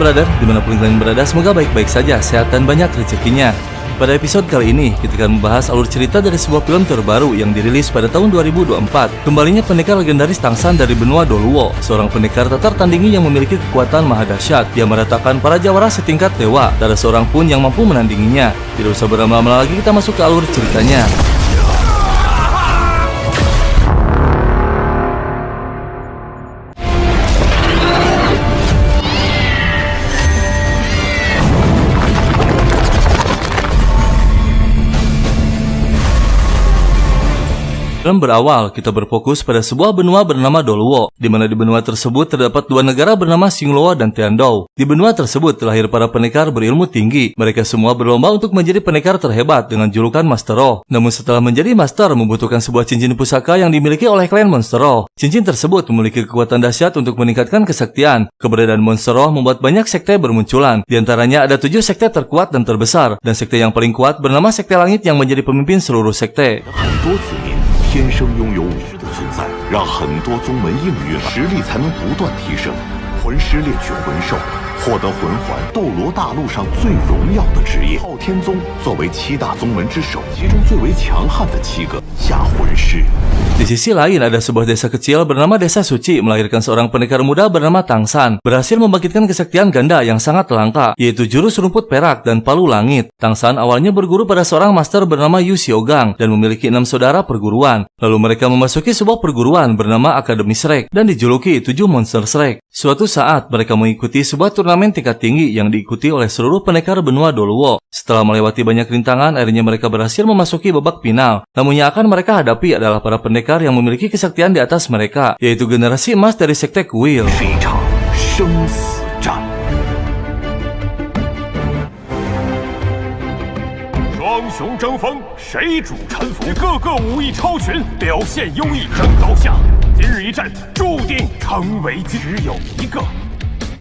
brother, dimanapun kalian berada, semoga baik-baik saja, sehat dan banyak rezekinya. Pada episode kali ini, kita akan membahas alur cerita dari sebuah film terbaru yang dirilis pada tahun 2024. Kembalinya pendekar legendaris Tangsan dari benua Doluo, seorang pendekar tak tertandingi yang memiliki kekuatan maha dahsyat. Dia meratakan para jawara setingkat dewa, tak ada seorang pun yang mampu menandinginya. Tidak usah berlama-lama lagi, kita masuk ke alur ceritanya. Film berawal, kita berfokus pada sebuah benua bernama Doluo, di mana di benua tersebut terdapat dua negara bernama Xingluo dan Tiandou. Di benua tersebut terlahir para pendekar berilmu tinggi. Mereka semua berlomba untuk menjadi pendekar terhebat dengan julukan Master. Namun setelah menjadi Master membutuhkan sebuah cincin pusaka yang dimiliki oleh klan Monster. Cincin tersebut memiliki kekuatan dahsyat untuk meningkatkan kesaktian. Keberadaan Monster membuat banyak sekte bermunculan. Di antaranya ada 7 sekte terkuat dan terbesar, dan sekte yang paling kuat bernama Sekte Langit yang menjadi pemimpin seluruh sekte. 天生拥有武的存在，让很多宗门应运而实力才能不断提升。魂师猎取魂兽，获得魂环，斗罗大陆上最荣耀的职业。昊天宗作为7大宗门之首，其中最为强悍的7个下魂师。 Di sisi lain ada sebuah desa kecil bernama Desa Suci melahirkan seorang pendekar muda bernama Tangsan, berhasil membangkitkan kesaktian ganda yang sangat langka, yaitu jurus rumput perak dan palu langit. Tangsan awalnya berguru pada seorang master bernama Yu Xiaogang dan memiliki 6 saudara perguruan. Lalu mereka memasuki sebuah perguruan bernama Akademi Shrek dan dijuluki 7 monster Shrek. Suatu saat mereka mengikuti sebuah turnamen tingkat tinggi yang diikuti oleh seluruh pendekar benua Doluo. Setelah melewati banyak rintangan, akhirnya mereka berhasil memasuki babak final. Namun yang akan mereka hadapi adalah para pendekar yang memiliki kesaktian di atas mereka, yaitu generasi emas dari sekte Kuil. 双雄争锋，谁主沉浮？个个武艺超群，表现优异，争高下。今日一战，注定成为只有一个。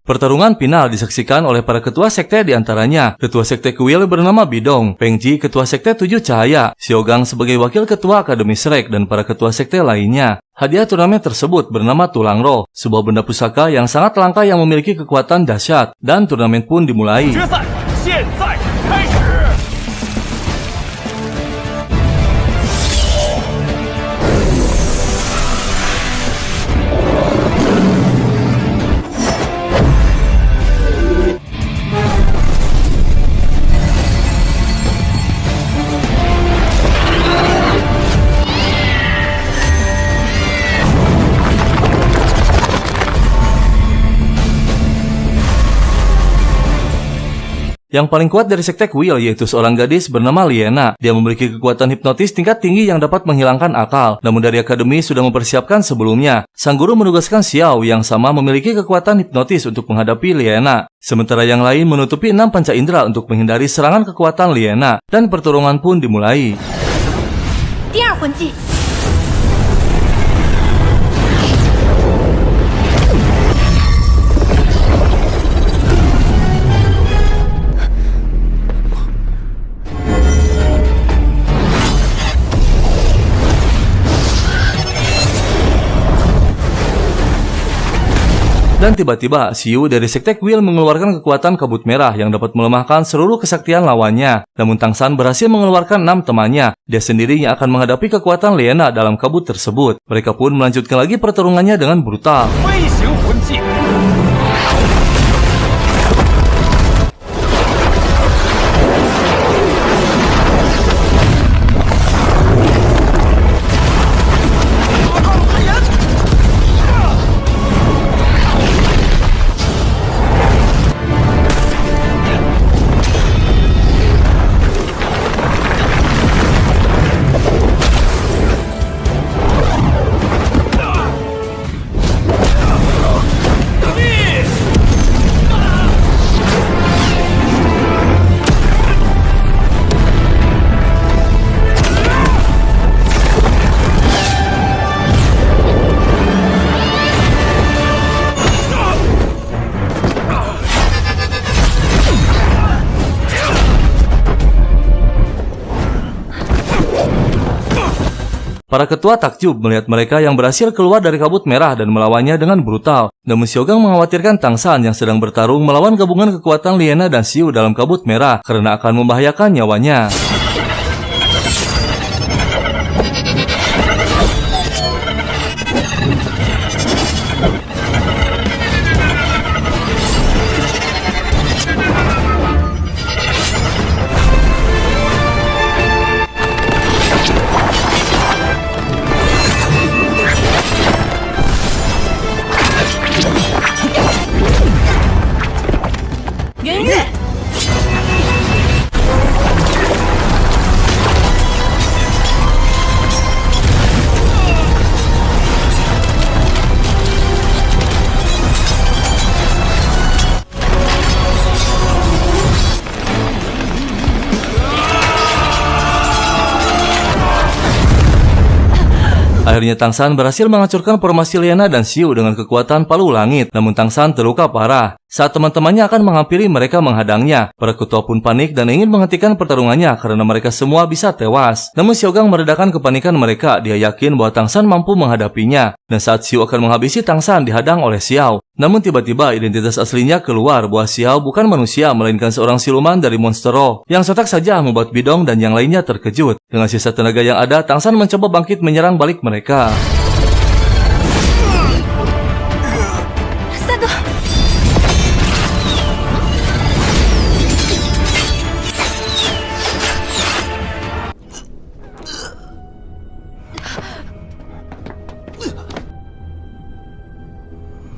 Pertarungan final disaksikan oleh para ketua sekte diantaranya. Ketua sekte Kuil bernama Bidong, Pengji ketua sekte 7 Cahaya, Xiaogang sebagai wakil ketua Akademi Shrek, dan para ketua sekte lainnya. Hadiah turnamen tersebut bernama Tulang Roh, sebuah benda pusaka yang sangat langka yang memiliki kekuatan dahsyat, dan turnamen pun dimulai. Yang paling kuat dari sekte Kuil yaitu seorang gadis bernama Liena. Dia memiliki kekuatan hipnotis tingkat tinggi yang dapat menghilangkan akal. Namun dari akademi sudah mempersiapkan sebelumnya. Sang guru menugaskan Xiao yang sama memiliki kekuatan hipnotis untuk menghadapi Liena. Sementara yang lain menutupi 6 panca indera untuk menghindari serangan kekuatan Liena. Dan pertarungan pun dimulai. 第二魂技。 Dan tiba-tiba, Xiu dari sekte Kuil mengeluarkan kekuatan kabut merah yang dapat melemahkan seluruh kesaktian lawannya. Namun Tangsan berhasil mengeluarkan 6 temannya. Dia sendiri yang akan menghadapi kekuatan Liena dalam kabut tersebut. Mereka pun melanjutkan lagi pertarungannya dengan brutal. Para ketua takjub melihat mereka yang berhasil keluar dari kabut merah dan melawannya dengan brutal. Namun Xiaogang mengkhawatirkan Tang San yang sedang bertarung melawan gabungan kekuatan Liena dan Xiu dalam kabut merah karena akan membahayakan nyawanya. Akhirnya Tang San berhasil menghancurkan formasi Liena dan Xiu dengan kekuatan palu langit. Namun Tang San terluka parah. Saat teman-temannya akan menghampiri, mereka menghadangnya. Para ketua pun panik dan ingin menghentikan pertarungannya karena mereka semua bisa tewas. Namun Xiaogang meredakan kepanikan mereka. Dia yakin bahwa Tang San mampu menghadapinya. Dan saat Xiu akan menghabisi Tang San, dihadang oleh Xiao. Namun tiba-tiba identitas aslinya keluar bahwa Xiao bukan manusia melainkan seorang siluman dari Monstero. Yang sontak saja membuat Bidong dan yang lainnya terkejut. Dengan sisa tenaga yang ada, Tang San mencoba bangkit menyerang balik mereka.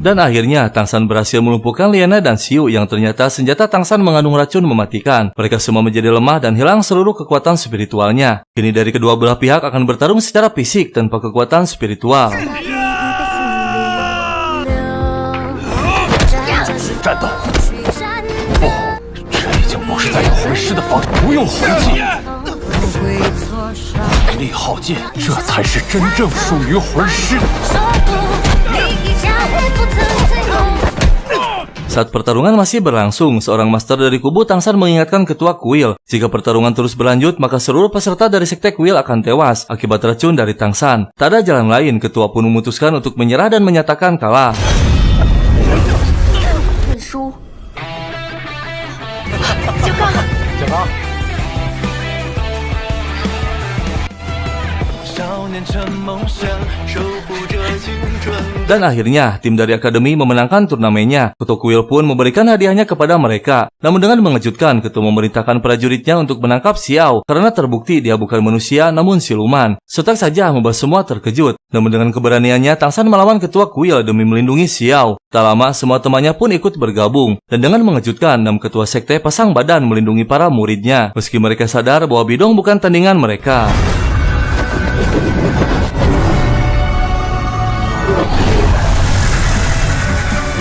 Dan akhirnya Tang San berhasil melumpuhkan Liena dan Xiu yang ternyata senjata Tang San mengandung racun mematikan. Mereka semua menjadi lemah dan hilang seluruh kekuatan spiritualnya. Kini dari kedua belah pihak akan bertarung secara fisik tanpa kekuatan spiritual. 战斗！不，这已经不是在用魂师的方式，不用魂技，力耗尽，这才是真正属于魂师。 Saat pertarungan masih berlangsung, seorang master dari kubu Tang San mengingatkan ketua kuil, jika pertarungan terus berlanjut maka seluruh peserta dari sekte kuil akan tewas akibat racun dari Tang San. Tak ada jalan lain, ketua pun memutuskan untuk menyerah dan menyatakan kalah. 小刚， Dan akhirnya, tim dari akademi memenangkan turnamennya. Ketua kuil pun memberikan hadiahnya kepada mereka. Namun dengan mengejutkan, ketua memerintahkan prajuritnya untuk menangkap Xiao karena terbukti dia bukan manusia namun siluman. Sontak saja membuat semua terkejut. Namun dengan keberaniannya, Tang San melawan ketua kuil demi melindungi Xiao. Tak lama, semua temannya pun ikut bergabung. Dan dengan mengejutkan, 6 ketua sekte pasang badan melindungi para muridnya. Meski mereka sadar bahwa Bidong bukan tandingan mereka.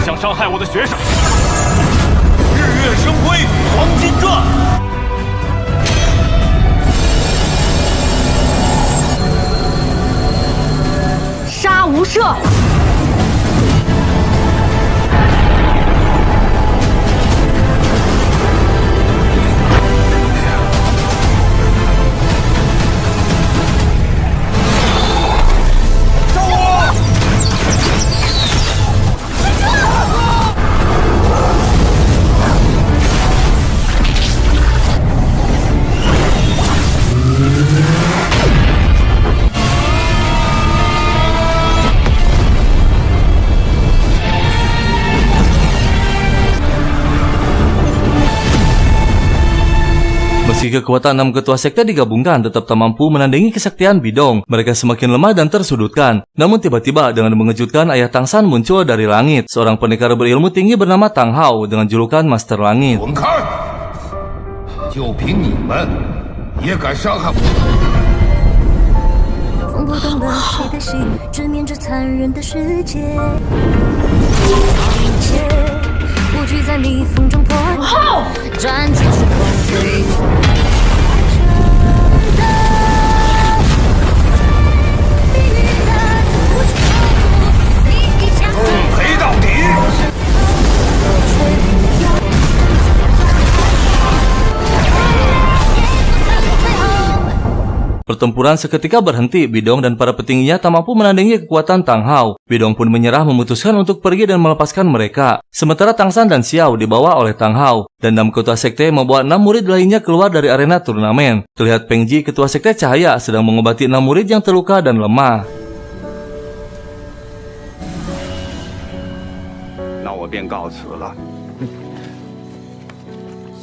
想伤害我的学生，日月生辉，黄金传。杀无赦。 Meski kekuatan 6 ketua sekte digabungkan tetap tak mampu menandingi kesaktian Bidong. Mereka semakin lemah dan tersudutkan. Namun tiba-tiba dengan mengejutkan ayah Tang San muncul dari langit. Seorang pendekar berilmu tinggi bernama Tang Hao dengan julukan Master Langit. 滚开！就凭你们，也敢伤害我？ 风不懂得谁的心，直面这残忍的世界。一切无惧在逆风中破后，转出时光追逐。赔到底！ Pelakon Pertempuran seketika berhenti. Bidong dan para petingginya tak mampu menandingi kekuatan Tang Hao. Bidong pun menyerah, memutuskan untuk pergi dan melepaskan mereka. Sementara Tang San dan Xiao dibawa oleh Tang Hao. Dan Dam Ketua Sekte membawa 6 murid lainnya keluar dari arena turnamen. Terlihat Peng Ji, Ketua Sekte Cahaya, sedang mengobati 6 murid yang terluka dan lemah. 那我便告辞了。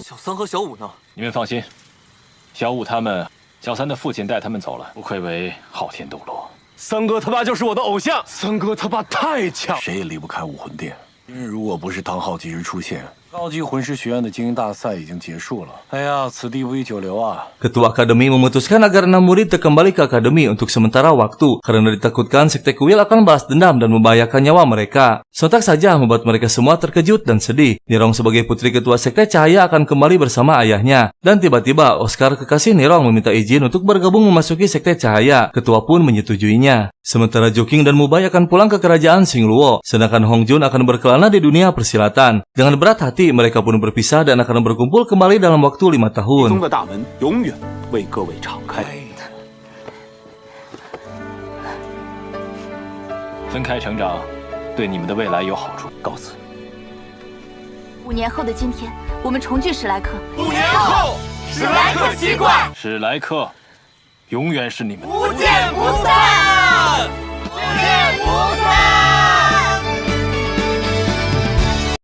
小三和小五呢？你们放心，小五他们，小三的父亲带他们走了，不愧为昊天斗罗。三哥他爸就是我的偶像，三哥他爸太强，谁也离不开武魂殿。今日如果不是唐昊及时出现，高级魂师学院的精英大赛已经结束了。哎呀，此地不宜久留啊！ Ketua Akademi memutuskan agar 6 murid kembali ke Akademi untuk sementara waktu karena ditakutkan Sekte Kuil akan balas dendam dan membahayakan nyawa mereka. Sontak saja membuat mereka semua terkejut dan sedih. Nirong sebagai putri Ketua Sekte Cahaya akan kembali bersama ayahnya. Dan tiba-tiba Oscar, kekasih Nirong, meminta izin untuk bergabung memasuki Sekte Cahaya. Ketua pun menyetujuinya. Sementara Joking dan Mubai akan pulang ke kerajaan Xingluo, sedangkan Hong Jun akan berkelana di dunia persilatan. Dengan berat hati, mereka pun berpisah dan akan berkumpul kembali dalam waktu 5 tahun. 宗的大门永远为各位敞开。分开成长，对你们的未来有好处。告辞。 5年后的今天，我们重聚史莱克。 5年后，史莱克七怪史莱克，永远是你们。 不见不散，不见不散。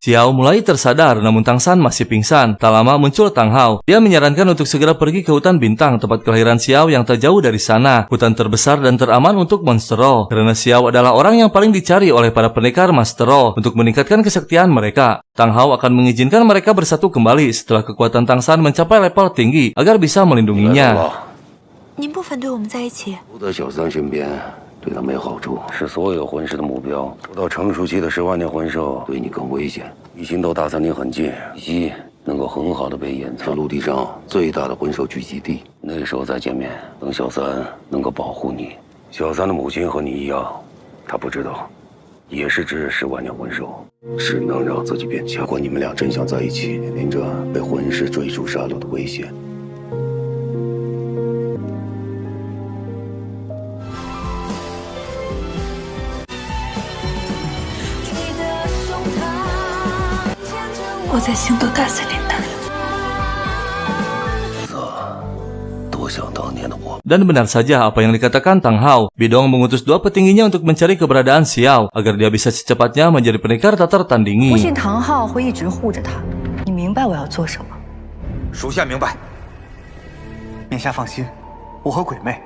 Xiao mulai tersadar, namun Tang San masih pingsan. Tak lama muncul Tang Hao. Dia menyarankan untuk segera pergi ke hutan bintang, tempat kelahiran Xiao yang tak jauh dari sana. Hutan terbesar dan teraman untuk Monstero, karena Xiao adalah orang yang paling dicari oleh para pendekar Monstero untuk meningkatkan kesaktian mereka. Tang Hao akan mengizinkan mereka bersatu kembali setelah kekuatan Tang San mencapai level tinggi agar bisa melindunginya. 您不反对我们在一起？ 不在小三身边，对他没好处，是所有魂师的目标。不到成熟期的10万年魂兽对你更危险。一心都大森林很近，以及能够很好的被掩藏。陆地上最大的魂兽聚集地，那时候再见面，等小三能够保护你。小三的母亲和你一样，她不知道，也是只10万年魂兽，只能让自己变强。如果你们俩真想在一起，面临着被魂师追逐杀戮的危险。 我在星斗大森林那里。 多想当年的我。 Dan benar saja apa yang dikatakan Tang Hao. Bidong mengutus 2 petingginya untuk mencari keberadaan Xiao agar dia bisa secepatnya menjadi pendekar tak tertandingi. 不信唐昊会一直护着他。你明白我要做什么？ 属下明白。殿下放心，我和鬼妹。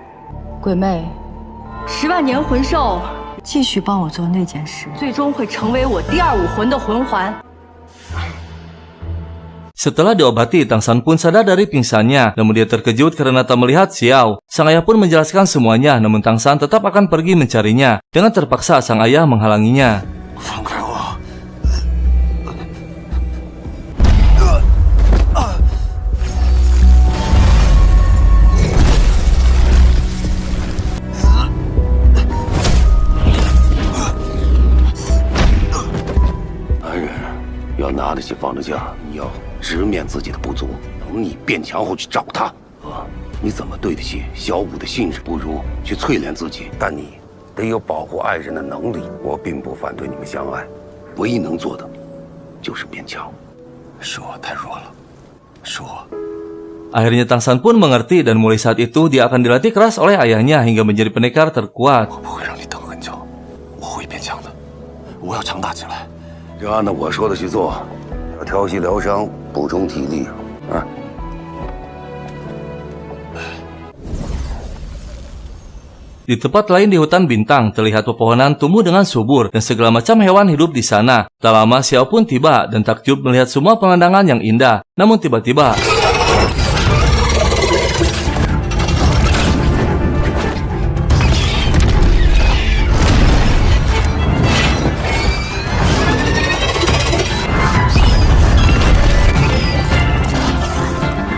鬼妹，10万年魂兽继续帮我做那件事，最终会成为我第2武魂的魂环。 Setelah diobati, Tang San pun sadar dari pingsannya, namun dia terkejut karena tak melihat Xiao. Sang ayah pun menjelaskan semuanya, namun Tang San tetap akan pergi mencarinya. Dengan terpaksa, sang ayah menghalanginya. 放开我！ 男人要拿得起放得下，你要直面自己的不足，等你变强后去找他。你怎么对得起小五的信任？不如去淬炼自己，但你得有保护爱人的能力。我并不反对你们相爱，唯一能做的就是变强。是我太弱了，是我。 Akhirnya Tang San pun mengerti dan mulai saat itu dia akan dilatih keras oleh ayahnya hingga menjadi pendekar terkuat. 我不会让你等很久，我会变强的，我要强大起来。就按照我说的去做，要调息疗伤，补充体力啊。 Di tempat lain di hutan bintang, terlihat pepohonan tumbuh dengan subur dan segala macam hewan hidup di sana. Tak lama Xiao pun tiba dan takjub melihat semua pemandangan yang indah. Namun tiba-tiba...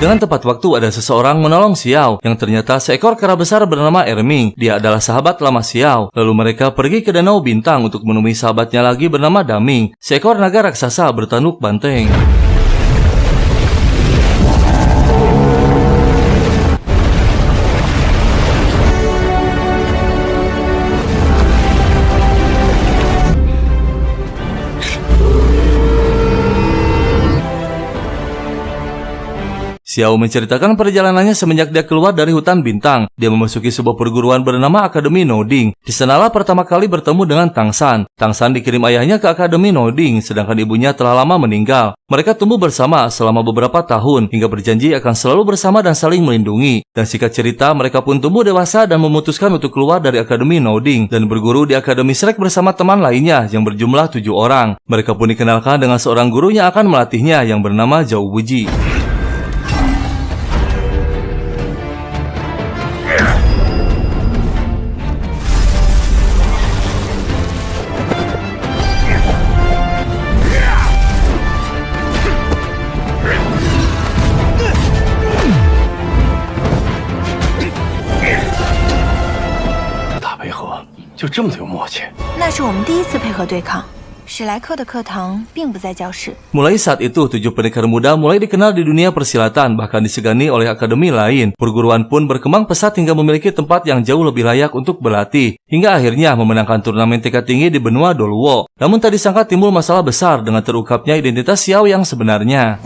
Dengan tepat waktu ada seseorang menolong Xiao yang ternyata seekor kera besar bernama Erming. Dia adalah sahabat lama Xiao. Lalu mereka pergi ke Danau Bintang untuk menemui sahabatnya lagi bernama Daming, seekor naga raksasa bertanduk banteng. Xiao menceritakan perjalanannya semenjak dia keluar dari hutan bintang. Dia memasuki sebuah perguruan bernama Akademi Noding. Di sanalah pertama kali bertemu dengan Tang San. Tang San dikirim ayahnya ke Akademi Noding, sedangkan ibunya telah lama meninggal. Mereka tumbuh bersama selama beberapa tahun, hingga berjanji akan selalu bersama dan saling melindungi. Dan singkat cerita, mereka pun tumbuh dewasa dan memutuskan untuk keluar dari Akademi Noding dan berguru di Akademi Shrek bersama teman lainnya yang berjumlah 7 orang. Mereka pun dikenalkan dengan seorang guru yang akan melatihnya yang bernama Zhao Wuji.就这么有默契？那是我们第一次配合对抗。史莱克的课堂并不在教室。 Mulai saat itu, 7 pendekar muda mulai dikenal di dunia persilatan, bahkan disegani oleh akademi lain. Perguruan pun berkembang pesat hingga memiliki tempat yang jauh lebih layak untuk berlatih, hingga akhirnya memenangkan turnamen tingkat tinggi di benua Doluo. Namun tak disangka timbul masalah besar dengan terungkapnya identitas Xiao yang sebenarnya.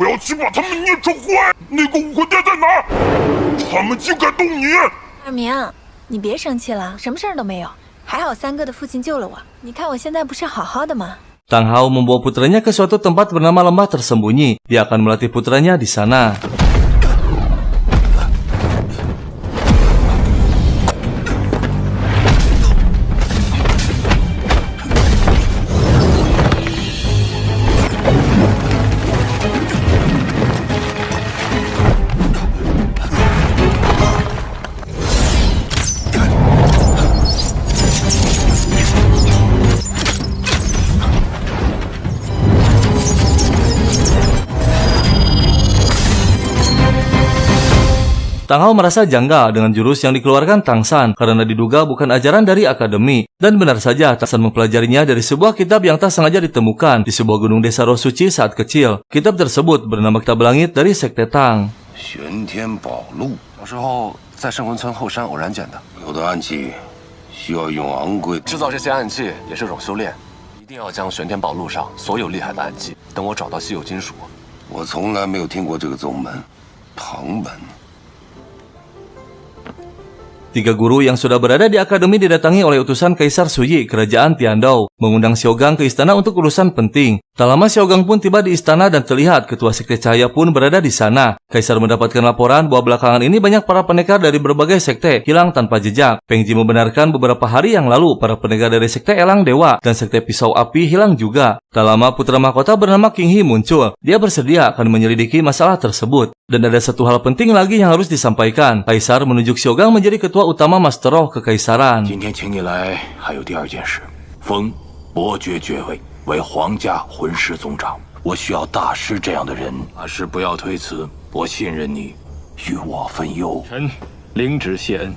二明，你别生气了，什么事儿都没有。 还好三哥的父亲救了我，你看我现在不是好好的吗？ Tang Hao membawa putranya ke suatu tempat bernama lembah tersembunyi. Dia akan melatih putranya di sana. Tang Hao merasa janggal dengan jurus yang dikeluarkan Tang San karena diduga bukan ajaran dari akademi. Dan benar saja, Tang San mempelajarinya dari sebuah kitab yang tak sengaja ditemukan di sebuah gunung desa roh suci saat kecil. Kitab tersebut bernama Kitab Langit dari Sekte Tang. 玄天宝录，小时候在圣魂村后山偶然捡的。有的暗器需要用昂贵，制造这些暗器也是种修炼，一定要将玄天宝录上所有厉害的暗器。等我找到稀有金属，我从来没有听过这个宗门，唐门。 3 guru yang sudah berada di akademi didatangi oleh utusan Kaisar Suyi Kerajaan Tiandou, mengundang Xiaogang ke istana untuk urusan penting. Tak lama Xiaogang pun tiba di istana dan terlihat Ketua Sekte Cahaya pun berada di sana. Kaisar mendapatkan laporan bahwa belakangan ini banyak para pendekar dari berbagai sekte hilang tanpa jejak. Peng Ji membenarkan beberapa hari yang lalu para pendekar dari Sekte Elang Dewa dan Sekte Pisau Api hilang juga. Tak lama putra mahkota bernama King He muncul. Dia bersedia akan menyelidiki masalah tersebut. Dan ada satu hal penting lagi yang harus disampaikan. Kaisar menunjuk Xiaogang menjadi ketua utama Master Roh Kekaisaran. 今天请你来，还有第二件事，封伯爵爵位为皇家魂师总长。我需要大师这样的人，大师不要推辞，我信任你，与我分忧。臣领旨谢恩。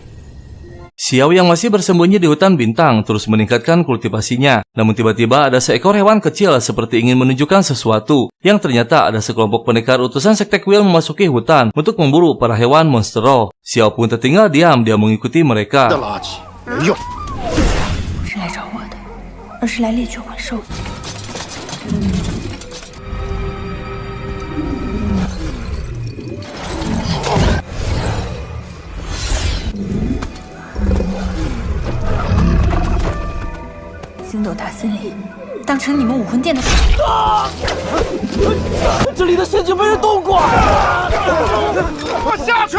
Xiao yang masih bersembunyi di hutan bintang terus meningkatkan kultivasinya. Namun tiba-tiba ada seekor hewan kecil seperti ingin menunjukkan sesuatu. Yang ternyata ada sekelompok pendekar utusan Sekte Kuil memasuki hutan untuk memburu para hewan monster roh. Xiao pun tertinggal diam, dia mengikuti mereka. 不是来找我的，而是来猎取魂兽。 星斗大森林，当成你们武魂殿的水。这里的陷阱没人动过！快下去！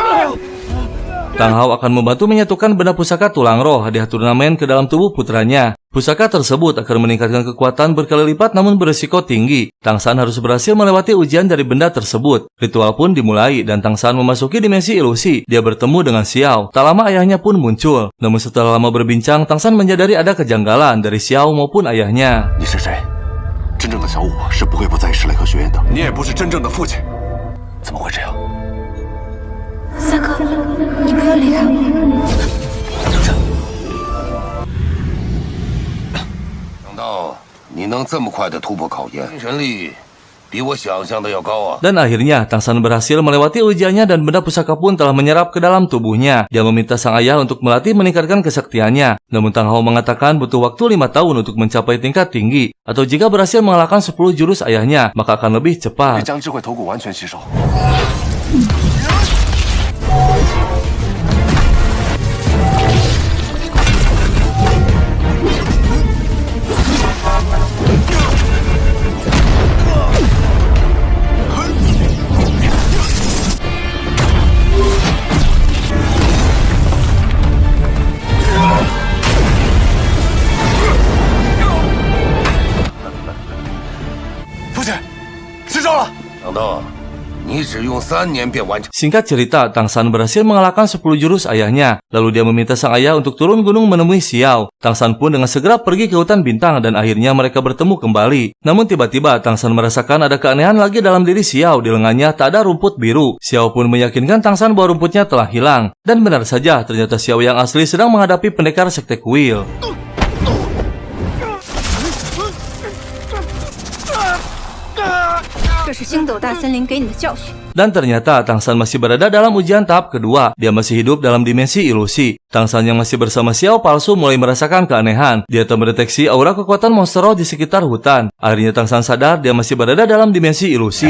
Tang Hao akan membantu menyatukan benda pusaka tulang roh hadiah turnamen ke dalam tubuh putranya. Pusaka tersebut akan meningkatkan kekuatan berkali lipat namun berisiko tinggi. Tang San harus berhasil melewati ujian dari benda tersebut. Ritual pun dimulai dan Tang San memasuki dimensi ilusi. Dia bertemu dengan Xiao. Tak lama ayahnya pun muncul. Namun setelah lama berbincang, Tang San menyadari ada kejanggalan dari Xiao maupun ayahnya. 你是谁？真正的小五是不会不在史莱克学院的。你也不是真正的父亲，怎么会这样？ 三哥，你不要离开我。想到你能这么快的突破考验，精神力比我想象的要高啊！ Dan akhirnya Tang San berhasil melewati ujiannya dan benda pusaka pun telah menyerap ke dalam tubuhnya. Dia meminta sang ayah untuk melatih meningkatkan kesaktiannya. Namun Tang Hao mengatakan butuh waktu 5 tahun untuk mencapai tingkat tinggi. Atau jika berhasil mengalahkan 10 jurus ayahnya, maka akan lebih cepat. 将智慧头骨完全吸收。只用3年便完成。 Singkat cerita, Tang San berhasil mengalahkan 10 jurus ayahnya. Lalu dia meminta sang ayah untuk turun gunung menemui Xiao. Tang San pun dengan segera pergi ke hutan bintang dan akhirnya mereka bertemu kembali. Namun tiba-tiba Tang San merasakan ada keanehan lagi dalam diri Xiao. Di lengannya tak ada rumput biru. Xiao pun meyakinkan Tang San bahwa rumputnya telah hilang. Dan benar saja, ternyata Xiao yang asli sedang menghadapi pendekar sekte kuil. Dan ternyata Tang San masih berada dalam ujian tahap kedua. Dia masih hidup dalam dimensi ilusi. Tang San yang masih bersama Xiao palsu mulai merasakan keanehan. Dia tak mendeteksi aura kekuatan monster roh di sekitar hutan. Akhirnya Tang San sadar dia masih berada dalam dimensi ilusi.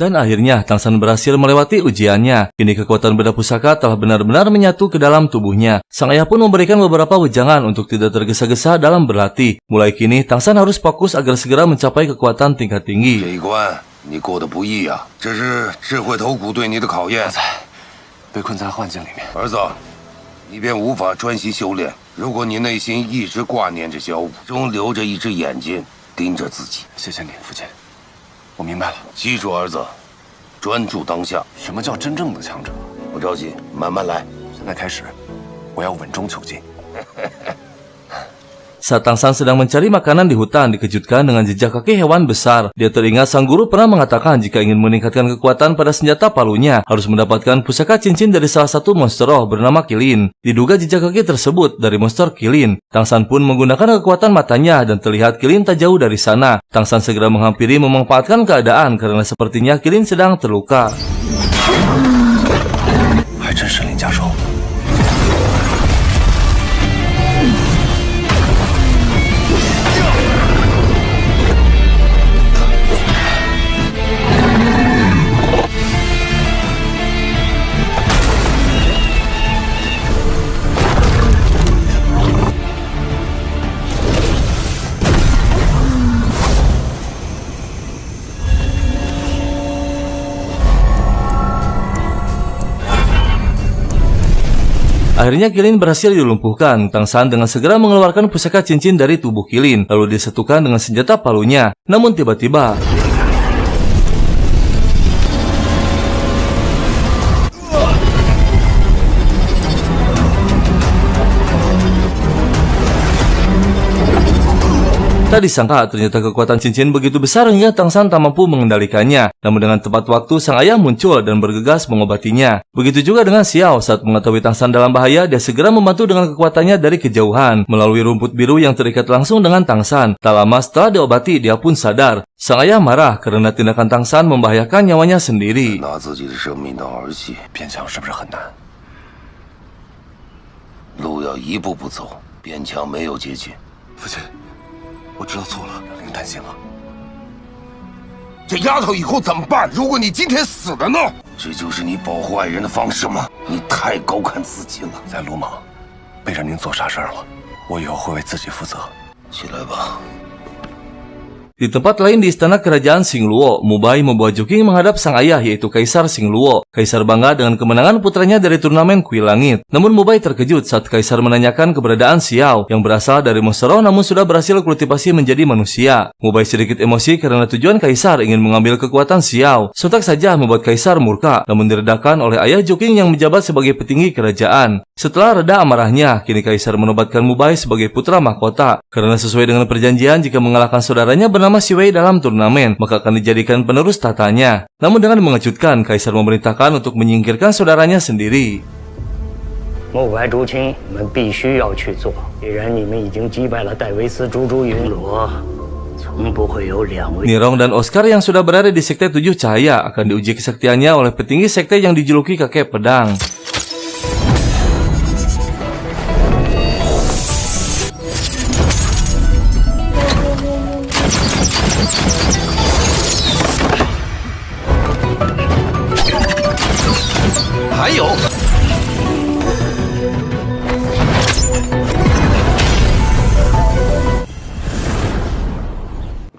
Dan akhirnya Tang San berhasil melewati ujiannya. Kini kekuatan benda pusaka telah benar-benar menyatu ke dalam tubuhnya. Sang ayah pun memberikan beberapa wejangan untuk tidak tergesa-gesa dalam berlatih. Mulai kini Tang San harus fokus agar segera mencapai kekuatan tingkat tinggi. 这一关你过得不易啊，这是智慧头骨对你的考验。被困在幻境里面，儿子，你便无法专心修炼。如果你内心一直挂念着小五，中留着一只眼睛盯着自己。谢谢你，父亲，我明白了。记住，儿子，专注当下。什么叫真正的强者？不着急，慢慢来。现在开始，我要稳中求进。 Saat Tang San sedang mencari makanan di hutan, dikejutkan dengan jejak kaki hewan besar. Dia teringat sang guru pernah mengatakan jika ingin meningkatkan kekuatan pada senjata palunya, harus mendapatkan pusaka cincin dari salah satu monster roh bernama Qilin. Diduga jejak kaki tersebut dari monster Qilin. Tang San pun menggunakan kekuatan matanya dan terlihat Qilin tak jauh dari sana. Tang San segera menghampiri memanfaatkan keadaan karena sepertinya Qilin sedang terluka. 还真神灵加手。 Akhirnya Qilin berhasil dilumpuhkan. Tang San dengan segera mengeluarkan pusaka cincin dari tubuh Qilin, lalu disatukan dengan senjata palunya. Namun tiba-tiba tak disangka ternyata kekuatan cincin begitu besar hingga Tang San tak mampu mengendalikannya. Namun dengan tepat waktu sang ayah muncul dan bergegas mengobatinya. Begitu juga dengan Xiao, saat mengetahui Tang San dalam bahaya, dia segera membantu dengan kekuatannya dari kejauhan melalui rumput biru yang terikat langsung dengan Tang San. Tak lama setelah diobati, dia pun sadar. Sang ayah marah karena tindakan Tang San membahayakan nyawanya sendiri. 拿自己的生命当儿戏，变强是不是很难？路要一步步走，变强没有捷径。父亲。 我知道错了，令担心了。这丫头以后怎么办？如果你今天死了呢？这就是你保护爱人的方式吗？你太高看自己了。再鲁莽，背着您做傻事儿了，我以后会为自己负责。起来吧。 Di tempat lain di istana kerajaan Xingluo, Mubai membawa Juking menghadap sang ayah yaitu Kaisar Xingluo. Kaisar bangga dengan kemenangan putranya dari turnamen kuil langit. Namun Mubai terkejut saat Kaisar menanyakan keberadaan Xiao yang berasal dari monster roh namun sudah berhasil kultivasi menjadi manusia. Mubai sedikit emosi karena tujuan Kaisar ingin mengambil kekuatan Xiao. Sontak saja membuat Kaisar murka, namun diredakan oleh ayah Juking yang menjabat sebagai petinggi kerajaan. Setelah reda amarahnya, kini Kaisar menobatkan Mubai sebagai putra mahkota. Karena sesuai dengan perjanjian jika mengalahkan saudaranya bernama Xi Wei dalam turnamen, maka akan dijadikan penerus tatanya. Namun dengan mengejutkan, Kaisar memerintahkan untuk menyingkirkan saudaranya sendiri. Mubai Juking, 你们必须要去做。既然你们已经击败了戴维斯猪猪云罗，从不会有两位。 Nirong dan Oscar yang sudah berada di Sekte 7 Cahaya akan diuji kesaktiannya oleh petinggi sekte yang dijuluki kakek pedang. "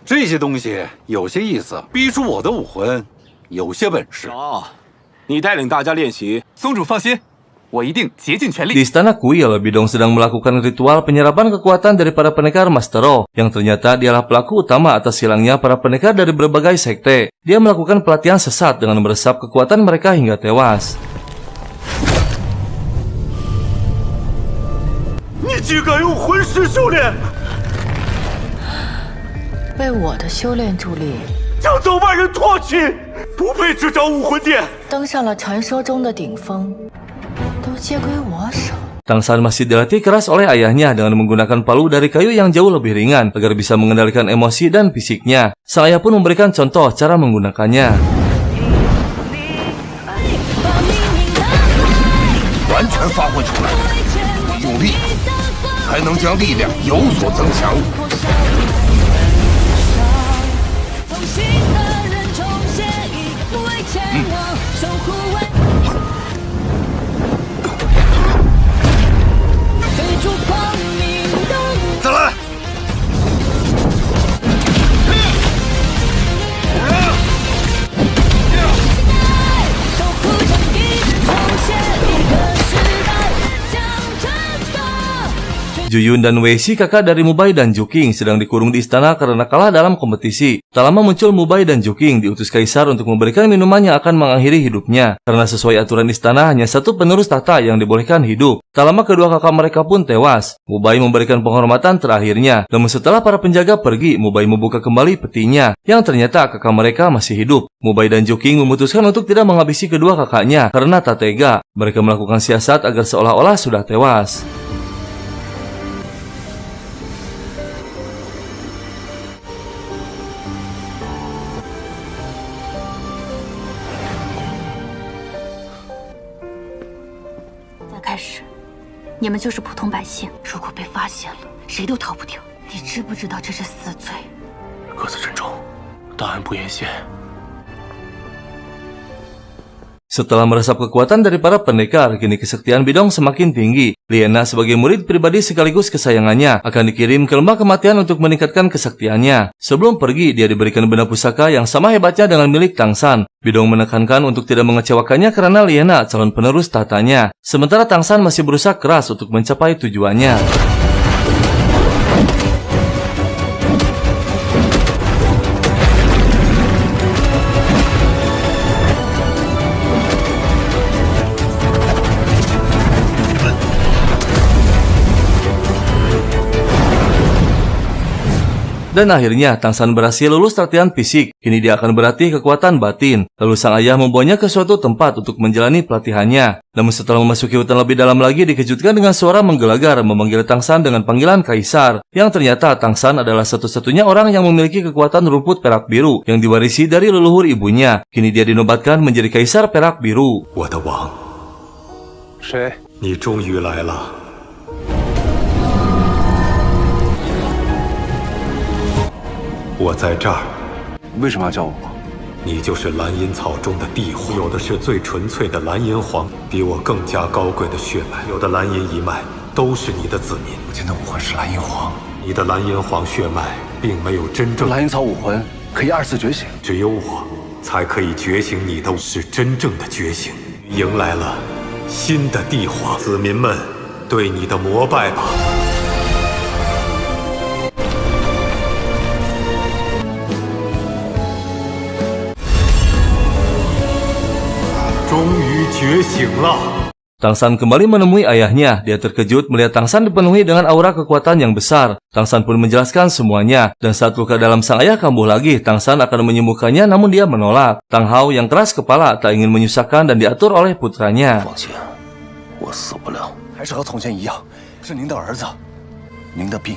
这些东西有些意思，逼出我的武魂有些本事。你带领大家练习。宗主放心，我一定竭尽全力。 Di istana kuil, Bidong sedang melakukan ritual penyerapan kekuatan dari para pendekar Mastero, yang ternyata dialah pelaku utama atas hilangnya para pendekar dari berbagai sekte. Dia melakukan pelatihan sesat dengan meresap kekuatan mereka hingga tewas. 你竟敢用魂师修炼！为我的修炼助力，将走万人唾弃，不配执掌武魂殿。登上了传说中的顶峰，都皆归我手。 Tang San masih dilatih keras oleh ayahnya dengan menggunakan palu dari kayu yang jauh lebih ringan agar bisa mengendalikan emosi dan fisiknya. Sang ayah pun memberikan contoh cara menggunakannya. 完全发挥出来，用力才能将力量有所增强。 再来！Juyun dan Weishi, kakak dari Mubai dan Juking, sedang dikurung di istana karena kalah dalam kompetisi. Tak lama muncul Mubai dan Juking diutus kaisar untuk memberikan minuman yang akan mengakhiri hidupnya. Karena sesuai aturan istana hanya satu penerus tahta yang dibolehkan hidup. Tak lama kedua kakak mereka pun tewas. Mubai memberikan penghormatan terakhirnya. Namun setelah para penjaga pergi, Mubai membuka kembali petinya, yang ternyata kakak mereka masih hidup. Mubai dan Juking memutuskan untuk tidak menghabisi kedua kakaknya karena tak tega. Mereka melakukan siasat agar seolah-olah sudah tewas. 开始，你们就是普通百姓，如果被发现了，谁都逃不掉。你知不知道这是死罪？各自珍重，大案不言谢。 Setelah meresap kekuatan dari para pendekar, kini kesaktian Bidong semakin tinggi. Liena sebagai murid pribadi sekaligus kesayangannya akan dikirim ke lembah kematian untuk meningkatkan kesaktiannya. Sebelum pergi, dia diberikan benda pusaka yang sama hebatnya dengan milik Tang San. Bidong menekankan untuk tidak mengecewakannya karena Liena calon penerus tahtanya. Sementara Tang San masih berusaha keras untuk mencapai tujuannya. Dan akhirnya Tang San berhasil lulus latihan fisik. Kini dia akan berlatih kekuatan batin. Lalu sang ayah membawanya ke suatu tempat untuk menjalani pelatihannya. Namun setelah memasuki hutan lebih dalam lagi, dikejutkan dengan suara menggelegar memanggil Tang San dengan panggilan kaisar. Yang ternyata Tang San adalah satu-satunya orang yang memiliki kekuatan rumput perak biru yang diwarisi dari leluhur ibunya. Kini dia dinobatkan menjadi kaisar perak biru. 我的王，谁？你终于来了。 我在这儿，为什么要叫我王？你就是蓝银草中的帝皇，有的是最纯粹的蓝银皇，比我更加高贵的血脉，有的蓝银一脉都是你的子民。我见的武魂是蓝银皇，你的蓝银皇血脉并没有真正。蓝银草武魂可以2次觉醒，只有我才可以觉醒你的，是真正的觉醒，迎来了新的帝皇。子民们，对你的膜拜吧。 终于觉醒了。 Tang San kembali menemui ayahnya. Dia terkejut melihat Tang San dipenuhi dengan aura kekuatan yang besar. Tang San pun menjelaskan semuanya. Dan saat luka dalam sang ayah kambuh lagi, Tang San akan menyembuhkannya, namun dia menolak. Tang Hao yang keras kepala tak ingin menyusahkan dan diatur oleh putranya. 放心，我死不了，还是和从前一样，是您的儿子，您的病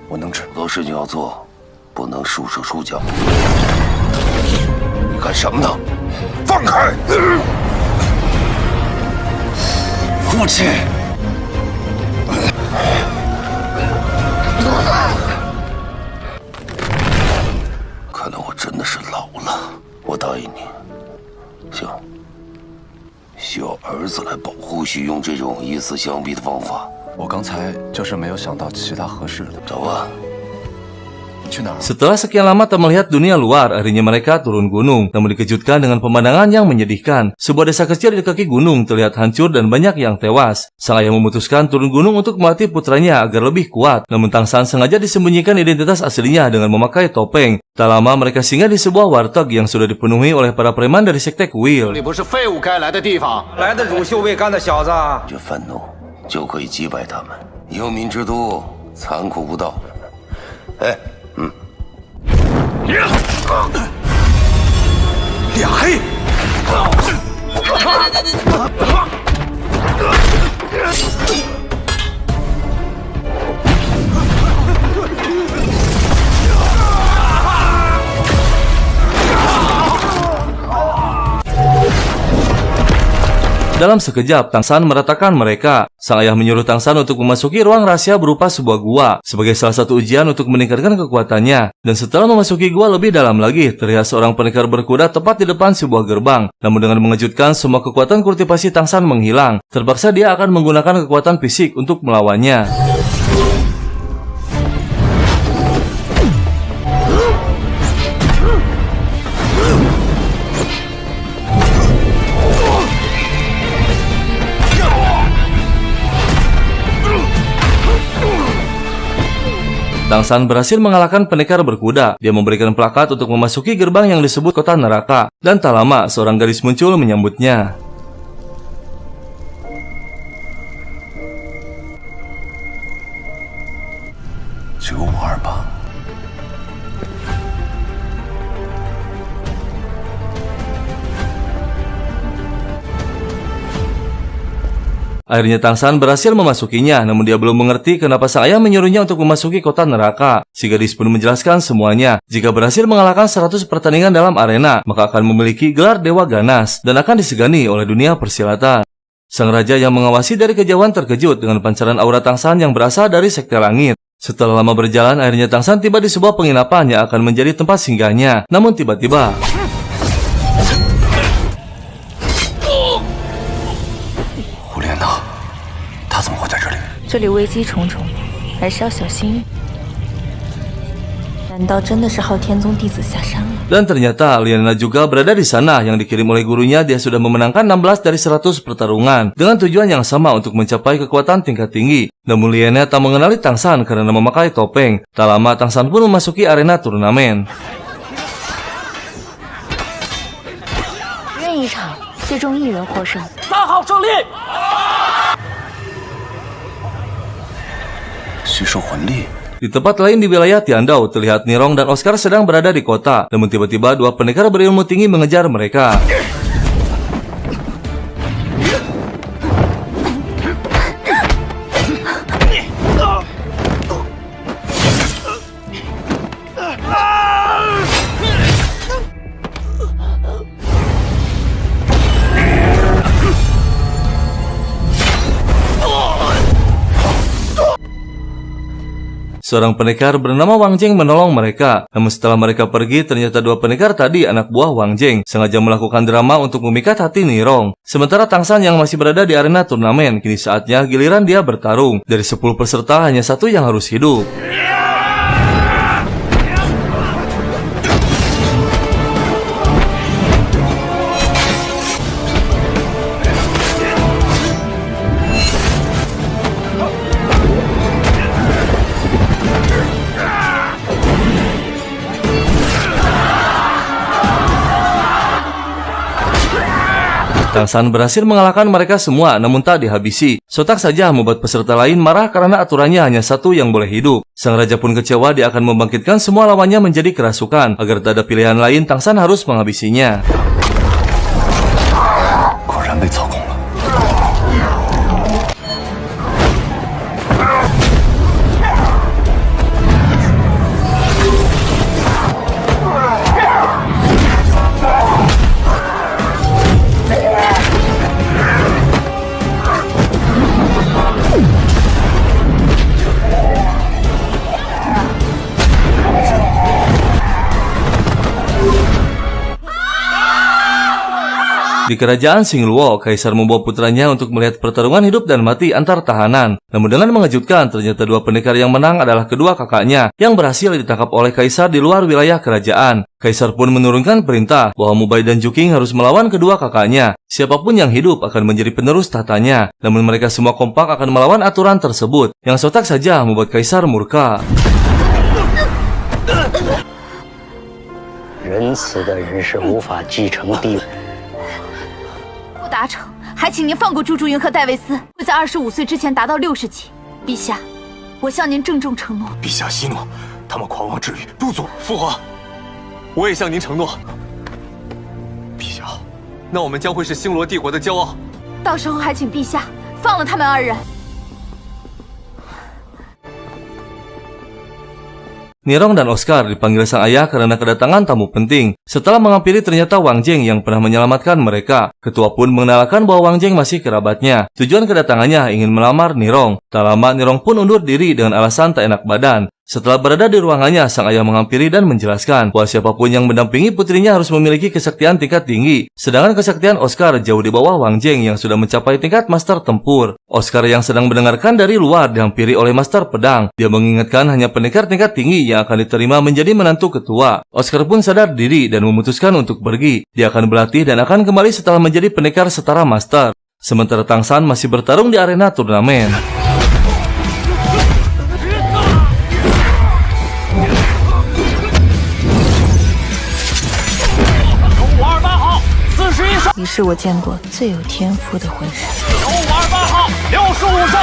我能治。很多事情要做，不能束手束脚。你干什么呢？放开！ 父亲，看来我真的是老了。我答应你，行，需要儿子来保护，需用这种以死相逼的方法。我刚才就是没有想到其他合适的。找吧， Setelah sekian lama tak melihat dunia luar, akhirnya mereka turun gunung. Namun dikejutkan dengan pemandangan yang menyedihkan. Sebuah desa kecil di kaki gunung terlihat hancur dan banyak yang tewas. Sang ayah memutuskan turun gunung untuk melatih putranya agar lebih kuat. Namun Tang San sengaja disembunyikan identitas aslinya dengan memakai topeng. Tak lama mereka singgah di sebuah warteg yang sudah dipenuhi oleh para preman dari sekte kuil. 这愤怒就可以击败他们。幽冥之都残酷不道。哎，俩黑。Dalam sekejap, Tang San meratakan mereka. Sang ayah menyuruh Tang San untuk memasuki ruang rahasia berupa sebuah gua sebagai salah satu ujian untuk meningkatkan kekuatannya. Dan setelah memasuki gua lebih dalam lagi, terlihat seorang pendekar berkuda tepat di depan sebuah gerbang. Namun dengan mengejutkan, semua kekuatan kultivasi Tang San menghilang. Terpaksa dia akan menggunakan kekuatan fisik untuk melawannya. Tang San berhasil mengalahkan pendekar berkuda. Dia memberikan plakat untuk memasuki gerbang yang disebut kota neraka. Dan tak lama, seorang gadis muncul menyambutnya. Akhirnya Tang San berhasil memasukinya, namun dia belum mengerti kenapa sang ayah menyuruhnya untuk memasuki kota neraka. Si gadis pun menjelaskan semuanya. Jika berhasil mengalahkan 100 pertandingan dalam arena, maka akan memiliki gelar Dewa Ganas dan akan disegani oleh dunia persilatan. Sang raja yang mengawasi dari kejauhan terkejut dengan pancaran aura Tang San yang berasal dari sekte langit. Setelah lama berjalan, akhirnya Tang San tiba di sebuah penginapan yang akan menjadi tempat singgahnya. Namun tiba-tiba, 他怎么会在这里？这里危机重重，还是要小心。难道真的是昊天宗弟子下山了？ Dan ternyata Liana juga berada di sana yang dikirim oleh gurunya. Dia sudah memenangkan 16 dari 100 pertarungan dengan tujuan yang sama untuk mencapai kekuatan tingkat tinggi. Namun Liana tak mengenali Tang San karena memakai topeng. Tak lama Tang San pun memasuki arena turnamen. 任一场，最终一人获胜。3号胜利。 吸收魂力。 Di tempat lain di wilayah Tiandao, terlihat Nirong dan Oscar sedang berada di kota. Namun tiba-tiba dua pendekar berilmu tinggi mengejar mereka. Seorang pendekar bernama Wang Jing menolong mereka. Namun setelah mereka pergi, ternyata dua pendekar tadi anak buah Wang Jing sengaja melakukan drama untuk memikat hati Nirong. Sementara Tang San yang masih berada di arena turnamen, kini saatnya giliran dia bertarung. Dari 10 peserta, hanya satu yang harus hidup. Tang San berhasil mengalahkan mereka semua, namun tak dihabisi. Sontak saja membuat peserta lain marah karena aturannya hanya satu yang boleh hidup. Sang raja pun kecewa. Dia akan membangkitkan semua lawannya menjadi kerasukan. Agar tak ada pilihan lain, Tang San harus menghabisinya. 果然被操控了。 啊！ Di kerajaan Xingluo, Kaisar membawa putranya untuk melihat pertarungan hidup dan mati antar tahanan. Namun dengan mengejutkan, ternyata dua pendekar yang menang adalah kedua kakaknya yang berhasil ditangkap oleh Kaisar di luar wilayah kerajaan. Kaisar pun menurunkan perintah bahwa Mubai dan Juking harus melawan kedua kakaknya. Siapapun yang hidup akan menjadi penerus tahtanya. Namun mereka semua kompak akan melawan aturan tersebut, yang sontak saja membuat Kaisar murka. 仁慈的人是无法继承帝位。不达成，还请您放过朱竹云和戴维斯，会在25岁之前达到60级。陛下，我向您郑重承诺。陛下息怒，他们狂妄之语不足。父皇，我也向您承诺。陛下，那我们将会是星罗帝国的骄傲。到时候还请陛下放了他们2人。 Nirong dan Oscar dipanggil sang ayah karena kedatangan tamu penting. Setelah menghampiri ternyata Wang Jing yang pernah menyelamatkan mereka. Ketua pun mengenalkan bahwa Wang Jing masih kerabatnya. Tujuan kedatangannya ingin melamar Nirong. Tak lama Nirong pun undur diri dengan alasan tak enak badan. Setelah berada di ruangannya, sang ayah menghampiri dan menjelaskan bahwa siapapun yang mendampingi putrinya harus memiliki kesaktian tingkat tinggi. Sedangkan kesaktian Oscar jauh di bawah Wang Jing yang sudah mencapai tingkat master tempur. Oscar yang sedang mendengarkan dari luar dihampiri oleh master pedang. Dia mengingatkan hanya pendekar tingkat tinggi yang akan diterima menjadi menantu ketua. Oscar pun sadar diri dan memutuskan untuk pergi. Dia akan berlatih dan akan kembali setelah menjadi pendekar setara master. Sementara Tang San masih bertarung di arena turnamen. 你是我见过最有天赋的魂师。9528号，65胜。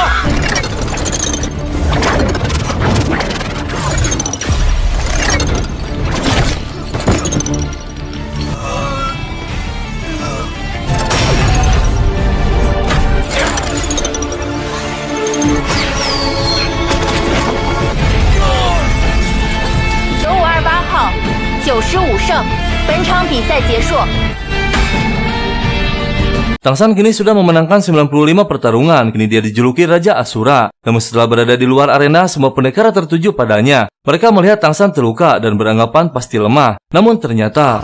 9528号，95胜。本场比赛结束。 Tang San kini sudah memenangkan 95 pertarungan, kini dia dijuluki Raja Asura. Namun setelah berada di luar arena, semua pendekar tertuju padanya. Mereka melihat Tang San terluka dan beranggapan pasti lemah. Namun ternyata...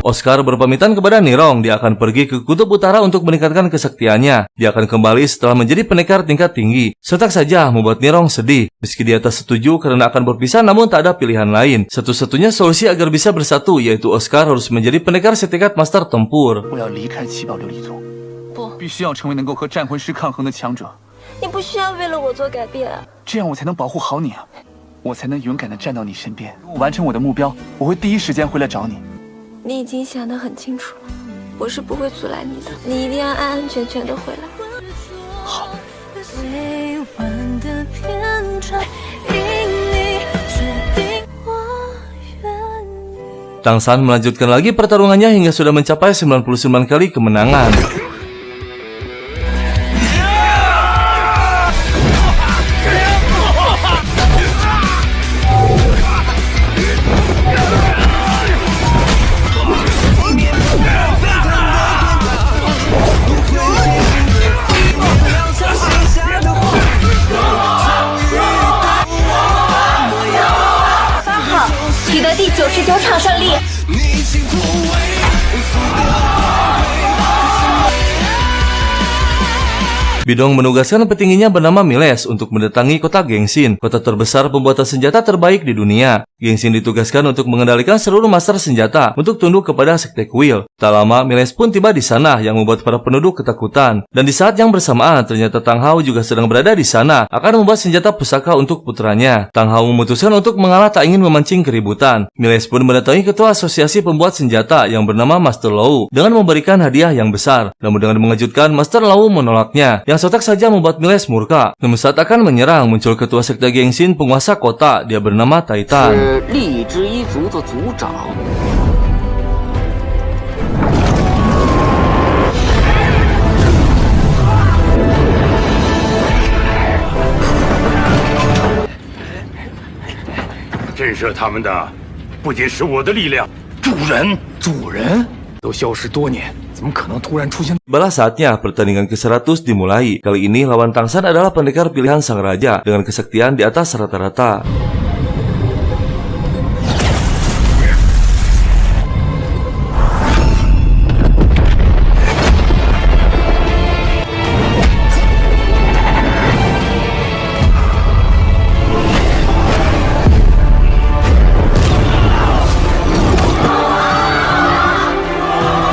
Oscar berpamitan kepada Nirong, dia akan pergi ke Kutub Utara untuk meningkatkan kesaktiannya. Dia akan kembali setelah menjadi pendekar tingkat tinggi. Sontak saja membuat Nirong sedih. Meski dia tak setuju karena akan berpisah, namun tak ada pilihan lain. Satu-satunya solusi agar bisa bersatu, yaitu Oscar harus menjadi pendekar setingkat master tempur. 我要离开七宝琉璃宗，不，必须要成为能够和战魂师抗衡的强者。你不需要为了我做改变啊，这样我才能保护好你啊，我才能勇敢地站到你身边。我完成我的目标，我会第一时间回来找你。 你已经想得很清楚了，我是不会阻拦你的，你一定要安安全全的回来。好。 Tang San melanjutkan lagi pertarungannya hingga sudah mencapai 99 kali kemenangan. Bidong menugaskan petingginya bernama Miles untuk mendatangi kota Gengsin, kota terbesar pembuatan senjata terbaik di dunia. Gengsin ditugaskan untuk mengendalikan seluruh master senjata untuk tunduk kepada Sekte Kuil. Tak lama, Miles pun tiba di sana yang membuat para penduduk ketakutan. Dan di saat yang bersamaan, ternyata Tang Hao juga sedang berada di sana, akan membuat senjata pusaka untuk putranya. Tang Hao memutuskan untuk mengalah tak ingin memancing keributan. Miles pun mendatangi ketua asosiasi pembuat senjata yang bernama Master Lou dengan memberikan hadiah yang besar. Namun dengan mengejutkan, Master Lou menolaknya. Yang sontak saja membuat Miles murka. Namun saat akan menyerang, muncul ketua sekte Gengsin penguasa kota. Dia bernama Titan. 荔枝一族的族长。震慑他们的不仅是我的力量，主人都消失多年，怎么可能突然出现？ Balah saatnya pertandingan ke-100 dimulai. Kali ini lawan Tangsan adalah pendekar pilihan sang raja dengan kesaktian di atas rata-rata.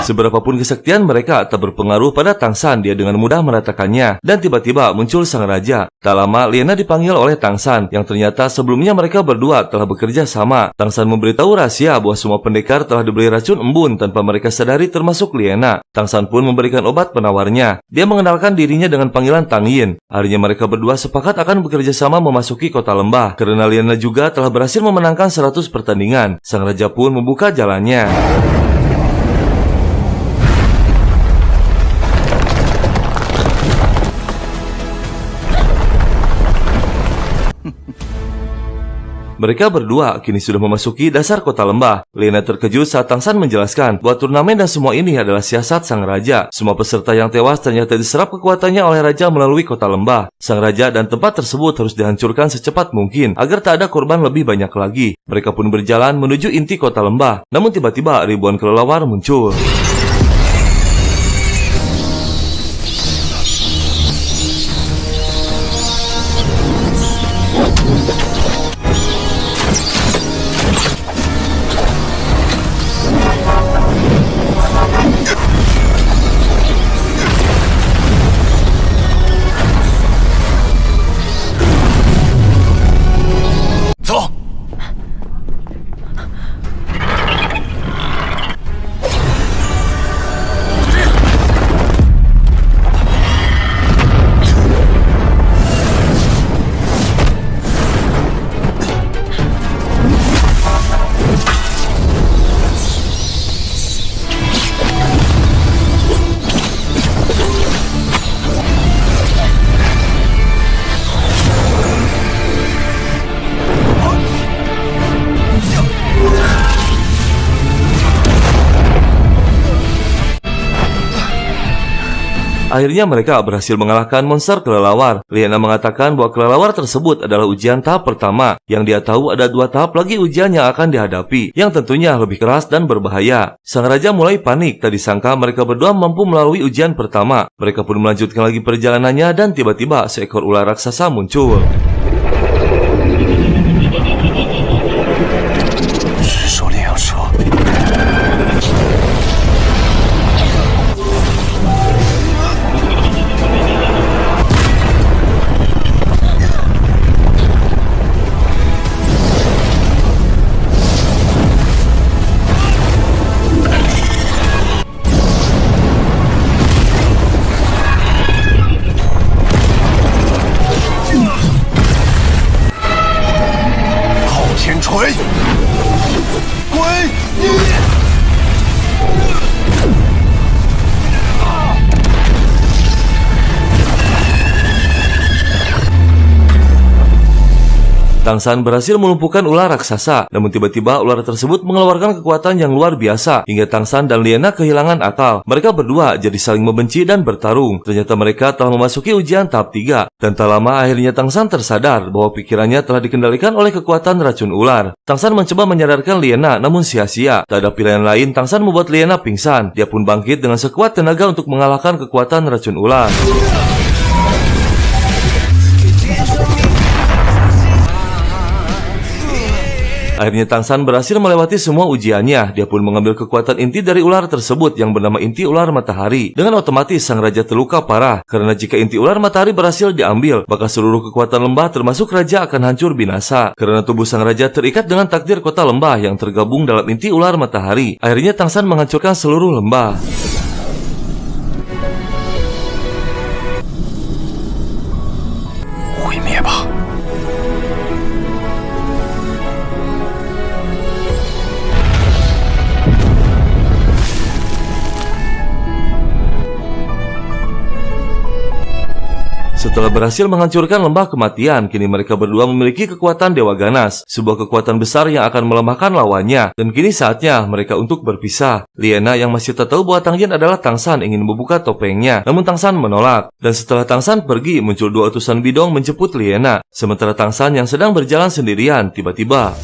Seberapapun kesaktian mereka tak berpengaruh pada Tangsan, dia dengan mudah meratakannya. Dan tiba-tiba muncul sang raja. Tak lama Liena dipanggil oleh Tangsan, yang ternyata sebelumnya mereka berdua telah bekerja sama. Tangsan memberitahu rahasia bahwa semua pendekar telah diberi racun embun tanpa mereka sadari, termasuk Liena. Tangsan pun memberikan obat penawarnya. Dia mengenalkan dirinya dengan panggilan Tang Yin. Akhirnya mereka berdua sepakat akan bekerja sama memasuki kota lembah. Karena Liena juga telah berhasil memenangkan 100 pertandingan, sang raja pun membuka jalannya. Mereka berdua kini sudah memasuki dasar kota lembah. Liena terkejut saat Tangsan menjelaskan bahwa turnamen dan semua ini adalah siasat sang raja. Semua peserta yang tewas ternyata diserap kekuatannya oleh raja melalui kota lembah. Sang raja dan tempat tersebut harus dihancurkan secepat mungkin agar tak ada korban lebih banyak lagi. Mereka pun berjalan menuju inti kota lembah. Namun tiba-tiba ribuan kelelawar muncul. Akhirnya mereka berhasil mengalahkan monster kelelawar. Liena mengatakan bahwa kelelawar tersebut adalah ujian tahap pertama. Yang dia tahu ada 2 tahap lagi ujian yang akan dihadapi, yang tentunya lebih keras dan berbahaya. Sang raja mulai panik, tak disangka mereka berdua mampu melalui ujian pertama. Mereka pun melanjutkan lagi perjalanannya dan tiba-tiba seekor ular raksasa muncul. 当San berhasil melumpuhkan ular raksasa, namun tiba-tiba ular tersebut mengeluarkan kekuatan yang luar biasa hingga Tang San dan Liena kehilangan akal. Mereka berdua jadi saling membenci dan bertarung. Ternyata mereka telah memasuki ujian tahap 3, dan tak lama akhirnya Tang San tersadar bahwa pikirannya telah dikendalikan oleh kekuatan racun ular. Tang San mencoba menyadarkan Liena, namun sia-sia. Tak ada pilihan lain, Tang San membuat Liena pingsan. Dia pun bangkit dengan sekuat tenaga untuk mengalahkan kekuatan racun ular. Akhirnya Tang San berhasil melewati semua ujiannya. Dia pun mengambil kekuatan inti dari ular tersebut yang bernama inti ular matahari. Dengan otomatis sang raja terluka parah, karena jika inti ular matahari berhasil diambil, maka seluruh kekuatan lembah termasuk raja akan hancur binasa. Karena tubuh sang raja terikat dengan takdir kota lembah yang tergabung dalam inti ular matahari. Akhirnya Tang San menghancurkan seluruh lembah. Setelah berhasil menghancurkan lembah kematian, kini mereka berdua memiliki kekuatan Dewa Ganas, sebuah kekuatan besar yang akan melemahkan lawannya, dan kini saatnya mereka untuk berpisah. Liena yang masih tak tahu bahwa Tang Yin adalah Tang San ingin membuka topengnya, namun Tang San menolak. Dan setelah Tang San pergi, muncul dua utusan bidong menjemput Liena, sementara Tang San yang sedang berjalan sendirian tiba-tiba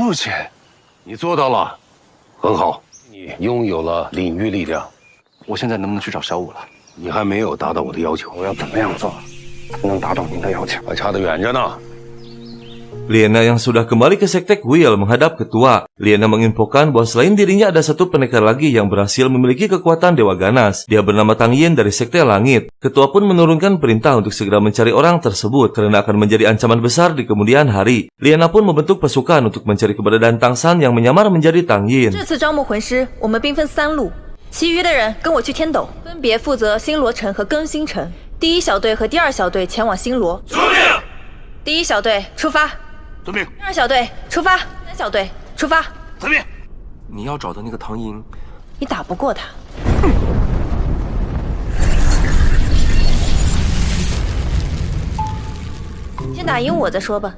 父亲，你做到了，很好，你拥有了领域力量。我现在能不能去找小五了？你还没有达到我的要求，我要怎么样做才能达到您的要求？还差得远着呢。Liena yang sudah kembali ke Sekte Kuil menghadap ketua. Liena menginfokan bahwa selain dirinya ada satu pendekar lagi yang berhasil memiliki kekuatan Dewa Ganas. Dia bernama Tang Yin dari Sekte Langit. Ketua pun menurunkan perintah untuk segera mencari orang tersebut karena akan menjadi ancaman besar di kemudian hari. Liena pun membentuk pasukan untuk mencari keberadaan Tang San yang menyamar menjadi Tang Yin. 这次招募魂师，我们兵分3路，其余的人跟我去天斗，分别负责星罗城和更新城。第1小队和第2小队前往星罗。遵命。第1小队出发。 遵命。第2小队出发，3小队出发。遵命。你要找的那个唐寅，你打不过他。先打赢我再说吧。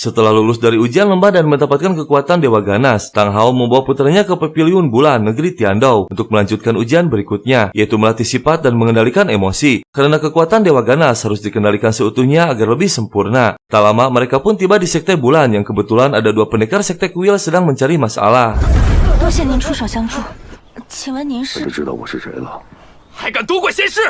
Setelah lulus dari ujian lembah dan mendapatkan kekuatan Dewa Ganas, Tang Hao membawa putranya ke Paviliun Bulan negeri Tiandou untuk melanjutkan ujian berikutnya, yaitu melatih sifat dan mengendalikan emosi. Karena kekuatan Dewa Ganas harus dikendalikan seutuhnya agar lebih sempurna. Tak lama mereka pun tiba di Sekte Bulan yang kebetulan ada dua pendekar Sekte Kuil sedang mencari masalah. 多谢您出手相助，请问您是？我就知道我是谁了，还敢夺管闲事！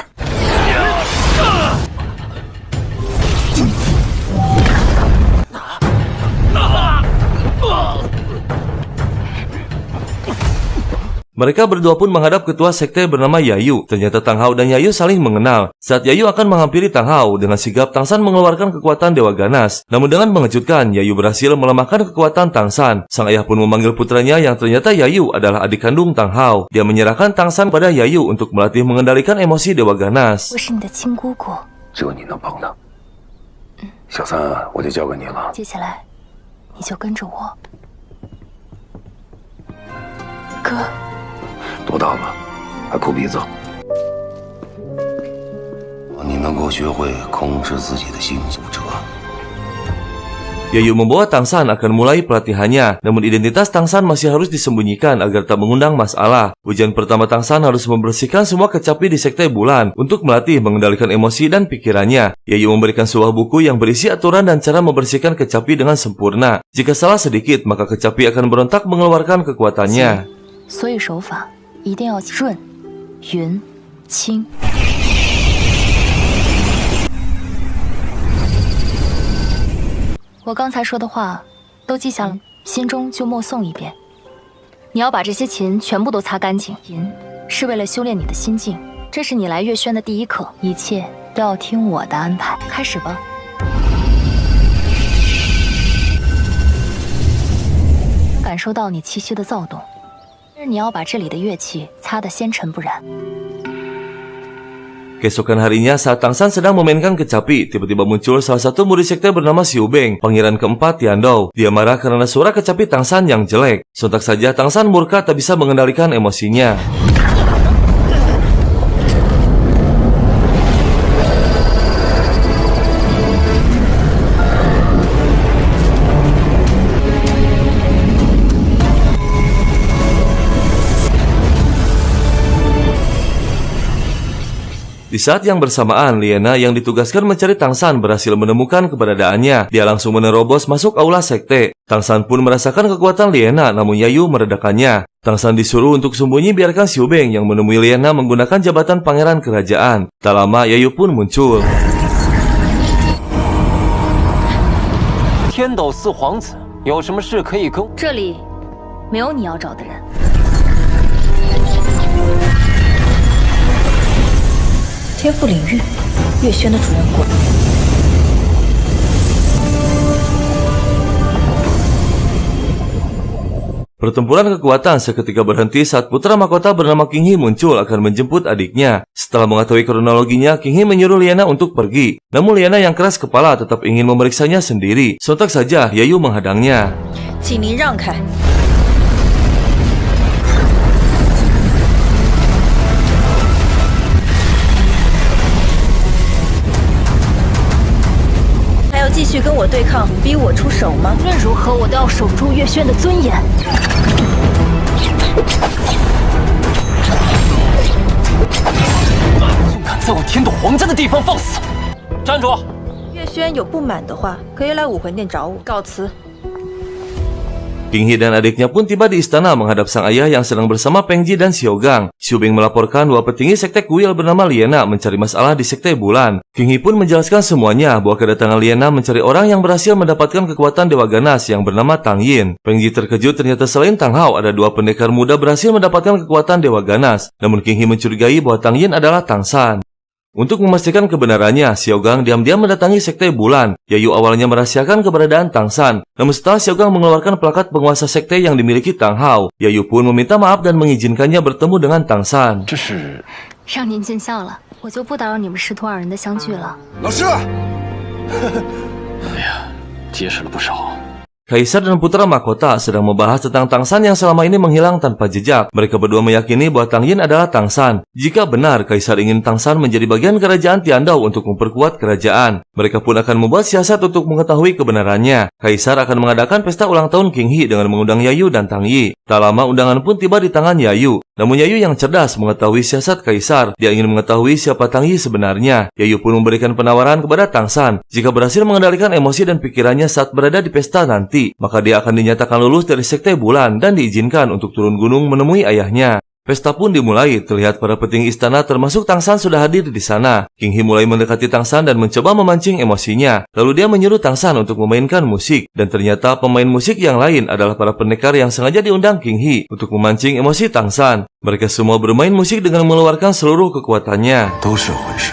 Mereka berdua pun menghadap ketua sekte bernama Yayu. Ternyata Tang Hao dan Yayu saling mengenal. Saat Yayu akan menghampiri Tang Hao, dengan sigap Tang San mengeluarkan kekuatan Dewa Ganas. Namun dengan mengejutkan, Yayu berhasil melemahkan kekuatan Tang San. Sang ayah pun memanggil putranya yang ternyata Yayu adalah adik kandung Tang Hao. Dia menyerahkan Tang San pada Yayu untuk melatih mengendalikan emosi Dewa Ganas. 我是你的亲姑姑，只有你能帮他。小三，我就交给你了。接下来你就跟着我，哥。 多大了，还哭鼻子？你能够学会控制自己的心术者。 Yayu membawa Tang San akan mulai pelatihannya, namun identitas Tang San masih harus disembunyikan agar tak mengundang masalah. Ujian pertama Tang San harus membersihkan semua kecapi di Sekte Bulan untuk melatih mengendalikan emosi dan pikirannya. Yayu memberikan sebuah buku yang berisi aturan dan cara membersihkan kecapi dengan sempurna. Jika salah sedikit, maka kecapi akan berontak mengeluarkan kekuatannya. 所以手法一定要润、匀、清。 我刚才说的话都记下了，心中就默诵一遍。你要把这些琴全部都擦干净。琴是为了修炼你的心境，这是你来月轩的第一课，一切都要听我的安排。开始吧。感受到你气息的躁动，但是你要把这里的乐器擦得纤尘不染。 Keesokan harinya saat Tang San sedang memainkan kecapi, tiba-tiba muncul salah satu murid sekte bernama Xiu Beng, pangeran keempat Tiandou. Dia marah karena suara kecapi Tang San yang jelek. Sontak saja Tang San murka tak bisa mengendalikan emosinya. Di saat yang bersamaan, Liena yang ditugaskan mencari Tang San berhasil menemukan keberadaannya. Dia langsung menerobos masuk aula sekte. Tang San pun merasakan kekuatan Liena, namun Yayu meredakannya. Tang San disuruh untuk sembunyi biarkan Xiu Beng yang menemui Liena menggunakan jabatan pangeran kerajaan. Tak lama, Yayu pun muncul. 天斗四皇子有什么事可以跟？这里没有你要找的人。 天赋领域，月轩的主人公。Pertempuran kekuatan seketika berhenti saat putra mahkota bernama King He muncul akan menjemput adiknya. Setelah mengetahui kronologinya, King He menyuruh Liana untuk pergi. Namun Liana yang keras kepala tetap ingin memeriksanya sendiri. Sontak saja Yayu menghadangnya. 请您让开。还要继续跟我对抗，逼我出手吗？无论如何，我都要守住月轩的尊严。竟敢在我天斗皇家的地方放肆！站住！月轩有不满的话，可以来武魂殿找我。告辞。 King He dan adiknya pun tiba di istana menghadap sang ayah yang sedang bersama Peng Ji dan Xiaogang. Xiu Bing melaporkan bahwa petinggi sekte kuil bernama Liana mencari masalah di sekte bulan. King He pun menjelaskan semuanya bahwa kedatangan Liana mencari orang yang berhasil mendapatkan kekuatan Dewa Ganas yang bernama Tang Yin. Peng Ji terkejut ternyata selain Tang Hao ada dua pendekar muda berhasil mendapatkan kekuatan Dewa Ganas. Namun King He mencurigai bahwa Tang Yin adalah Tang San. Untuk memastikan kebenarannya, Xiaogang diam-diam mendatangi sekte bulan. Yayu awalnya merahasiakan keberadaan Tang San. Namun setelah Xiaogang mengeluarkan plakat penguasa sekte yang dimiliki Tang Hao, Yayu pun meminta maaf dan mengizinkannya bertemu dengan Tang San. 让您见笑了，我就不打扰你们师徒二人的相聚了。老师，哎呀，结实了不少。 Kaisar dan putra mahkota sedang membahas tentang Tang San yang selama ini menghilang tanpa jejak. Mereka berdua meyakini bahwa Tang Yin adalah Tang San. Jika benar, Kaisar ingin Tang San menjadi bagian kerajaan Tiandao untuk memperkuat kerajaan. Mereka pun akan membuat siasat untuk mengetahui kebenarannya. Kaisar akan mengadakan pesta ulang tahun King He dengan mengundang Yayu dan Tang Yi. Tak lama undangan pun tiba di tangan Yayu. Namun Yayu yang cerdas mengetahui siasat Kaisar. Dia ingin mengetahui siapa Tang Yi sebenarnya. Yayu pun memberikan penawaran kepada Tang San. Jika berhasil mengendalikan emosi dan pikirannya saat berada di pesta nanti, maka dia akan dinyatakan lulus dari sekte bulan dan diizinkan untuk turun gunung menemui ayahnya. Pesta pun dimulai, terlihat para petinggi istana termasuk Tang San sudah hadir di sana. King He mulai mendekati Tang San dan mencoba memancing emosinya. Lalu dia menyuruh Tang San untuk memainkan musik. Dan ternyata pemain musik yang lain adalah para pendekar yang sengaja diundang King He untuk memancing emosi Tang San. Mereka semua bermain musik dengan mengeluarkan seluruh kekuatannya. 都是魂师。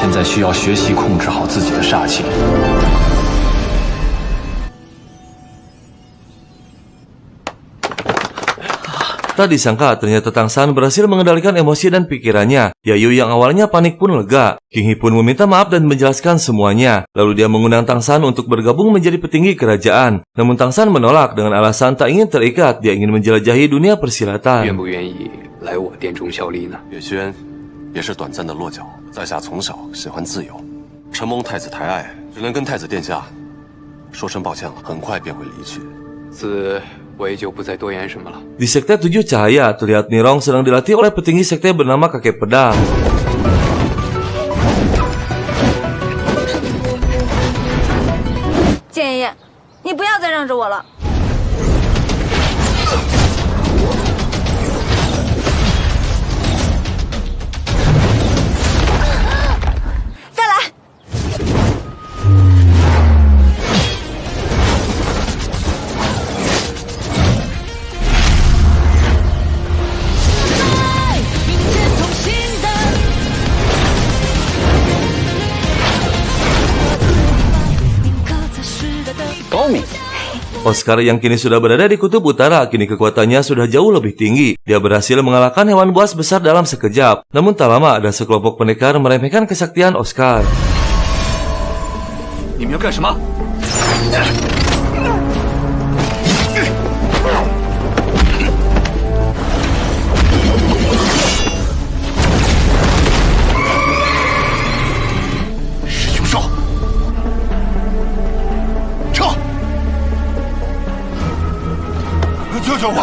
现在需要学习控制好自己的煞气。 Tak disangka, ternyata Tang San berhasil mengendalikan emosi dan pikirannya. Yayu yang awalnya panik pun lega. King He pun meminta maaf dan menjelaskan semuanya. Lalu dia mengundang Tang San untuk bergabung menjadi petinggi kerajaan. Namun Tang San menolak dengan alasan tak ingin terikat. Dia ingin menjelajahi dunia persilatan. 愿不愿意来我殿中效力呢？ 月轩也是短暂的落脚，在下从小喜欢自由，承蒙太子抬爱，只能跟太子殿下说声抱歉了，很快便会离去。 自我也就不再多言什么了。 Di sekte 7 Cahaya, terlihat Nirong sedang dilatih oleh petinggi sekte bernama Kakek Pedang. 剑爷爷，你不要再让着我了。再来。 Oscar yang kini sudah berada di kutub utara, kini kekuatannya sudah jauh lebih tinggi. Dia berhasil mengalahkan hewan buas besar dalam sekejap. Namun tak lama ada sekelompok pendekar meremehkan kesaktian Oscar. 你们要干什么？ 救救我！